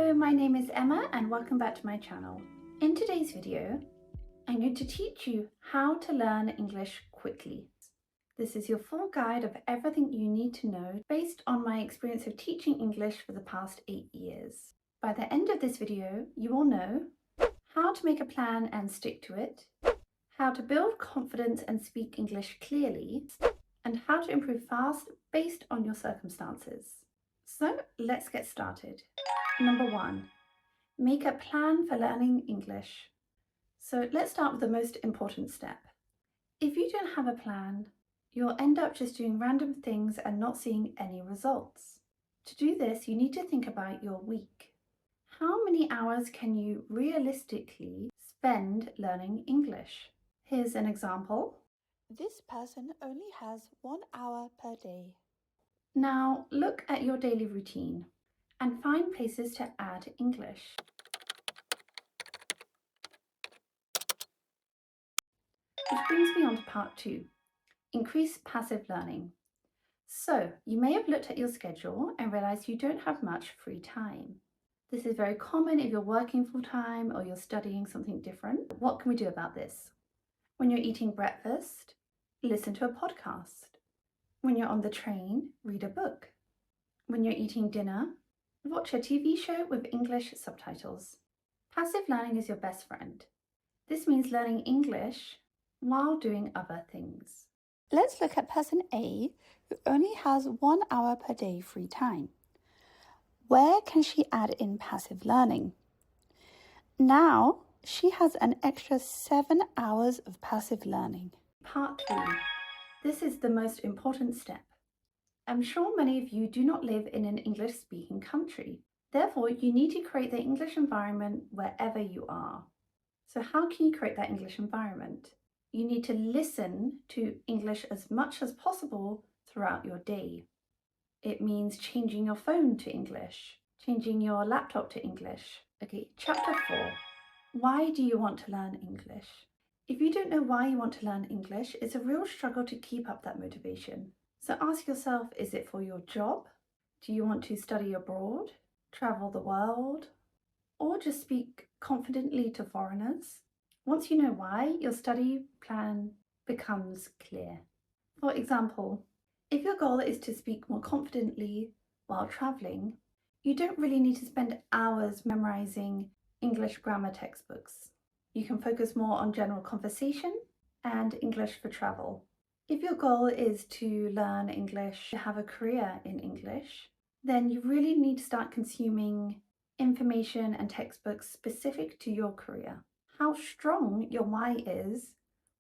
Hello, my name is Emma and welcome back to my channel. In today's video, I'm going to teach you how to learn English quickly. This is your full guide of everything you need to know based on my experience of teaching English for the past 8 years. By the end of this video, you will know how to make a plan and stick to it, how to build confidence and speak English clearly, and how to improve fast based on your circumstances. So let's get started. Number 1, make a plan for learning English. So let's start with the most important step. If you don't have a plan, you'll end up just doing random things and not seeing any results. To do this, you need to think about your week. How many hours can you realistically spend learning English? Here's an example. This person only has 1 hour per day. Now look at your daily routine and find places to add English. Which brings me on to part 2, increase passive learning. So you may have looked at your schedule and realized you don't have much free time. This is very common if you're working full-time or you're studying something different. What can we do about this? When you're eating breakfast, listen to a podcast. When you're on the train, read a book. When you're eating dinner, watch a TV show with English subtitles. Passive learning is your best friend. This means learning English while doing other things. Let's look at person A, who only has 1 hour per day free time. Where can she add in passive learning? Now she has an extra 7 hours of passive learning. Part 3. This is the most important step. I'm sure many of you do not live in an English-speaking country. Therefore, you need to create the English environment wherever you are. So how can you create that English environment? You need to listen to English as much as possible throughout your day. It means changing your phone to English, changing your laptop to English. Okay, chapter 4. Why do you want to learn English? If you don't know why you want to learn English, it's a real struggle to keep up that motivation. So ask yourself, is it for your job? Do you want to study abroad, travel the world, or just speak confidently to foreigners? Once you know why, your study plan becomes clear. For example, if your goal is to speak more confidently while traveling, you don't really need to spend hours memorizing English grammar textbooks. You can focus more on general conversation and English for travel. If your goal is to learn English, to have a career in English, then you really need to start consuming information and textbooks specific to your career. How strong your why is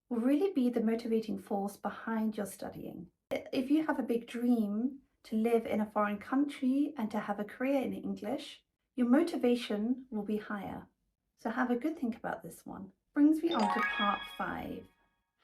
will really be the motivating force behind your studying. If you have a big dream to live in a foreign country and to have a career in English, your motivation will be higher. So have a good think about this one. Brings me on to part 5.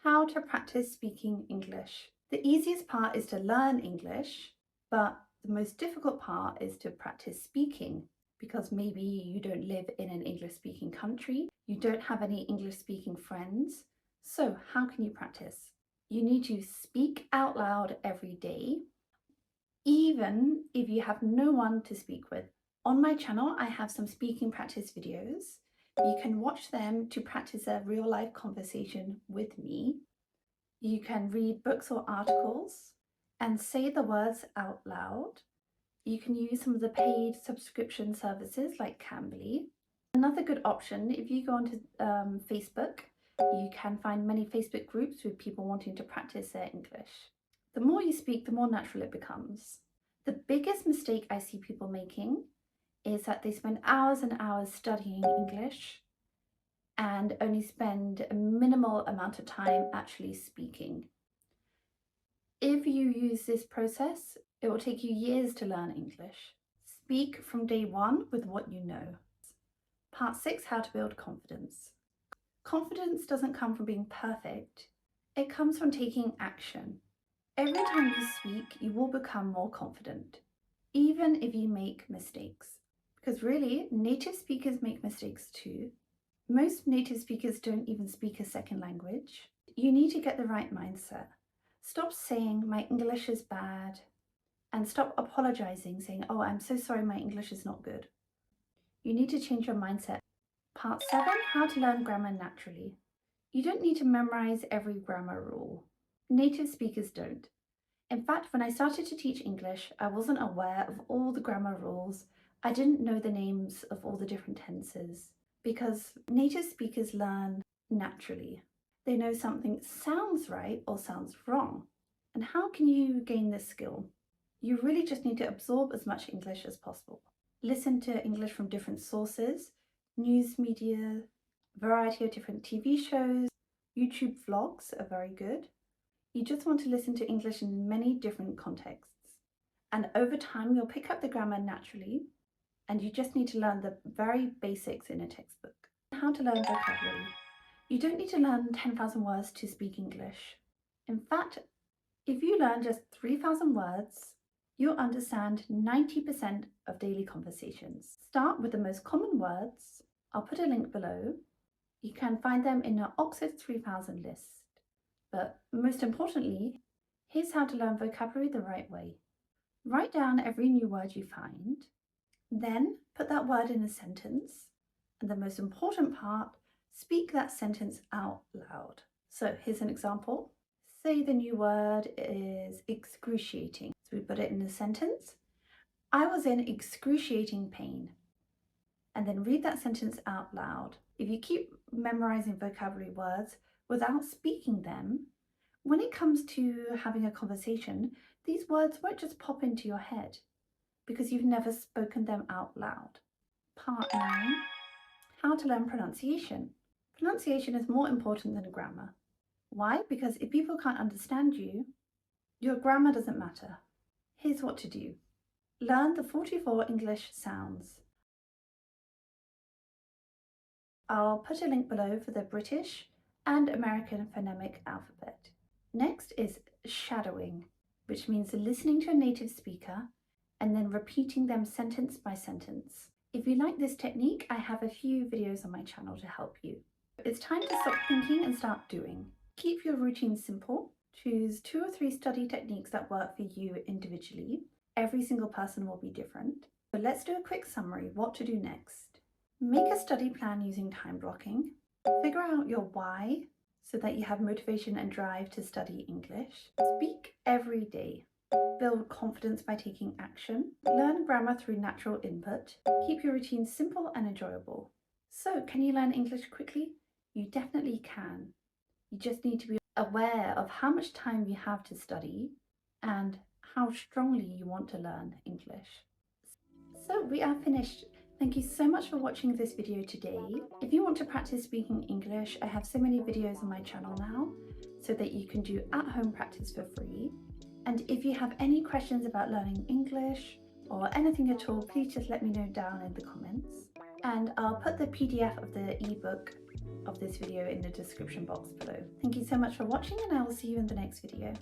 How to practice speaking English. The easiest part is to learn English, but the most difficult part is to practice speaking, because maybe you don't live in an English-speaking country, you don't have any English-speaking friends. So how can you practice? You need to speak out loud every day, even if you have no one to speak with. On my channel, I have some speaking practice videos. You can watch them to practice a real-life conversation with me. You can read books or articles and say the words out loud. You can use some of the paid subscription services like Cambly. Another good option, if you go onto Facebook, you can find many Facebook groups with people wanting to practice their English. The more you speak, the more natural it becomes. The biggest mistake I see people making is that they spend hours and hours studying English and only spend a minimal amount of time actually speaking. If you use this process, it will take you years to learn English. Speak from day 1 with what you know. Part 6, how to build confidence. Confidence doesn't come from being perfect. It comes from taking action. Every time you speak, you will become more confident, even if you make mistakes. Because really, native speakers make mistakes too. Most native speakers don't even speak a second language. You need to get the right mindset. Stop saying, my English is bad, and stop apologizing, saying, oh, I'm so sorry, my English is not good. You need to change your mindset. Part 7, how to learn grammar naturally. You don't need to memorize every grammar rule. Native speakers don't. In fact, when I started to teach English, I wasn't aware of all the grammar rules. I didn't know the names of all the different tenses because native speakers learn naturally. They know something sounds right or sounds wrong. And how can you gain this skill? You really just need to absorb as much English as possible. Listen to English from different sources, news media, variety of different TV shows, YouTube vlogs are very good. You just want to listen to English in many different contexts. And over time, you'll pick up the grammar naturally, and you just need to learn the very basics in a textbook. How to learn vocabulary. You don't need to learn 10,000 words to speak English. In fact, if you learn just 3,000 words, you'll understand 90% of daily conversations. Start with the most common words. I'll put a link below. You can find them in the Oxford 3000 list. But most importantly, here's how to learn vocabulary the right way. Write down every new word you find. Then put that word in a sentence. And the most important part, speak that sentence out loud. So here's an example. Say the new word is excruciating. So we put it in a sentence. I was in excruciating pain. And then read that sentence out loud. If you keep memorizing vocabulary words without speaking them, when it comes to having a conversation, these words won't just pop into your head because you've never spoken them out loud. Part 9, how to learn pronunciation. Pronunciation is more important than grammar. Why? Because if people can't understand you, your grammar doesn't matter. Here's what to do. Learn the 44 English sounds. I'll put a link below for the British and American phonemic alphabet. Next is shadowing, which means listening to a native speaker and then repeating them sentence by sentence. If you like this technique, I have a few videos on my channel to help you. It's time to stop thinking and start doing. Keep your routine simple. Choose 2 or 3 study techniques that work for you individually. Every single person will be different. But let's do a quick summary. What to do next. Make a study plan using time blocking. Figure out your why so that you have motivation and drive to study English. Speak every day. Build confidence by taking action. Learn grammar through natural input. Keep your routine simple and enjoyable. So, can you learn English quickly? You definitely can. You just need to be aware of how much time you have to study and how strongly you want to learn English. So we are finished. Thank you so much for watching this video today. If you want to practice speaking English, I have so many videos on my channel now so that you can do at-home practice for free. And if you have any questions about learning English or anything at all, please just let me know down in the comments. And I'll put the PDF of the ebook of this video in the description box below. Thank you so much for watching, and I will see you in the next video.